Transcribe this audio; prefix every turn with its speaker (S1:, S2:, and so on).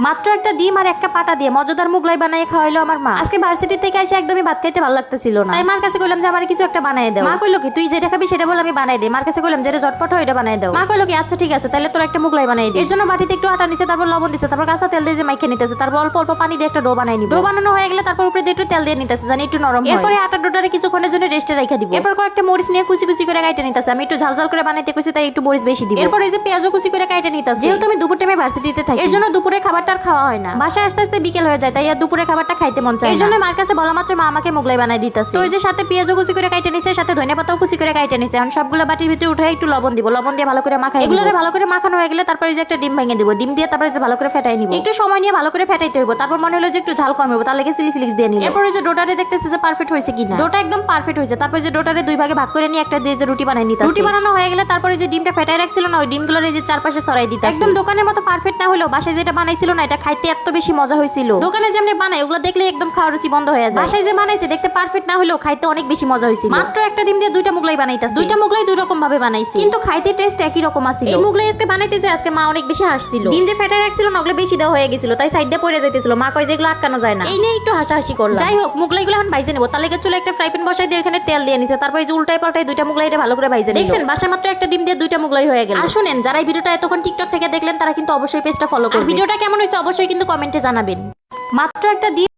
S1: মাত্র একটা ডিম আর একটা পাটা দিয়ে মজাদার মুগলাই বানাই খাওয়াইলো আমার মা। আজকে ভার্সিটি থেকে এসে একদমই ভাত খাইতে ভালো লাগতেছিল না, তাই মার কাছে কইলাম যে আমার কিছু একটা বানাই দাও। মা কইলো কি তুই যেটা খাবি সেটা বল আমি বানাই দেই। মার কাছে কইলাম যেটা ঝটপট হয় এটা বানাই দাও। মা কইলো কি আচ্ছা ঠিক আছে তাহলে তোর একটা মুগলাই বানাই দে। এর জন্য বাটিতে একটু আটা নিছে, তারপর লবণ দিছে, তারপর কাঁচা তেল দিয়ে মাইখে নিতেছে, তারপর অল্প অল্প পানি দিয়ে একটা ডো বানাই নিব। ডো বানানো হয়ে গেলে তারপর উপরে দিয়ে একটু তেল দিয়ে নিতেছে জানি একটু নরম হয়। এরপরে আটা ডোটারে কিছুক্ষণের জন্য রেস্টে রাখা দিব। এরপর কয়েকটা মরিচ নিয়ে কুচি কুচি করে কাটে নিতেছে। আমি একটু ঝাল ঝাল করে বানাইতে কইছি তাই একটু মরিচ বেশি দিব। এরপর এই যে পেঁয়াজও কুচি করে কাটে নিতেছে। যেহেতু আমি দুপুর টাইমে ভার্সিটিতে থাকি এর জন্য দুপুরের খাবারটা আর খাওয়া হয় না। বাসায় আস্তে আস্তে বিকেল হয়ে যায়, তাই আর দুপুরের খাবারটা খাইতে মন চায় না। এর জন্য মার কাছে বলা মাত্র মা আমাকে মুগলাই বানাই দিতেছে। তো ওই যে সাথে পেঁয়াজও কুচি করে কাটে নিছে, সাথে ধনিয়া পাতাও কুচি করে কাটে নিছে। এখন সবগুলো বাটির ভিতরে উঠে একটু লবণ দিব, লবণ দিয়ে ভালো করে মাখাই। এগুলোরে ভালো করে মাখানো হয়ে গেলে তারপর এই যে একটা ডিম ভেঙে দিব, ডিম দিয়ে তারপর এই যে ভালো করে ফেটাই নিব। একটু সময় নিয়ে ভালো করে ফেটাইতে হইব। তারপর মনে হলো যে একটু ঝাল কম হবে, তার লাগে চিলি ফ্লেক্স দিয়ে নিব। এরপর এই যে ডোটারে দেখতেছে যে পারফেক্ট হয়েছে কিনা। ডোটা একদম পারফেক্ট হয়েছে। তারপর এই যে ডোটারে দুই ভাগে ভাগ করে নিয়ে একটা দিয়ে যে রুটি বানাই নিতে। রুটি বানানো হয়ে গেলে তারপর এই যে ডিমটা ফেটাই রাখছিল না ওই ডিমগুলোর এই যে চারপাশে ছড়াই দিতে। একদম দোকানের মতো পারফেক্ট না হলেও বাসায় যেটা বানাইছিল না এটা খাইতে এত বেশি মজা হয়েছিল। দোকানে যেমনি বানাই ওগুলো দেখলে একদম খাওয়ার রুচি বন্ধ হয়ে যায়। বাসায় যে বানাইছে দেখতে পারফেক্ট না হলেও খাইতে অনেক বেশি মজা হয়েছিল। মাত্র একটা ডিম দিয়ে দুইটা মুগলাই বানাইতাছি। দুইটা মুগলাই দুই রকম ভাবে বানাইছি, কিন্তু খাইতে টেস্ট একই রকম আছিল। এই মুগলাই আজকে বানাইতে যে আজকে মা অনেক বেশি হাসছিল। ডিম যে ফেটাই রাখছিল না ওগুলো বেশি দেওয়া হয়ে গেছিল, তাই সাইড দিয়ে পড়ে যাইতেছিল। মা কয় যেগুলো আটকানো যায় না, এই নিয়ে একটু হাসাহাসি করলাম। যাই হোক মুগলাইগুলো এখন ভাইজে নেবো। তার লেগে চলে একটা ফ্রাই প্যান বসাই দিয়ে এখানে তেল দিয়ে নিছে। তারপর এই যে উল্টাই পাল্টাই দুইটা মুগলাই ভালো করে ভাইজে দেখছেন। বাসায় মাত্র একটা ডিম দিয়ে দুইটা মুগলাই হয়ে গেল। আর শুনেন যারা এই ভিডিওটা এতক্ষণ টিকটক থেকে দেখলেন তারা কিন্তু অবশ্যই পেজটা ফলো করবেন। ভিডিওটা কেমন হয়েছে অবশ্যই কিন্তু কমেন্টে জানাবেন। মাত্র একটা ডিম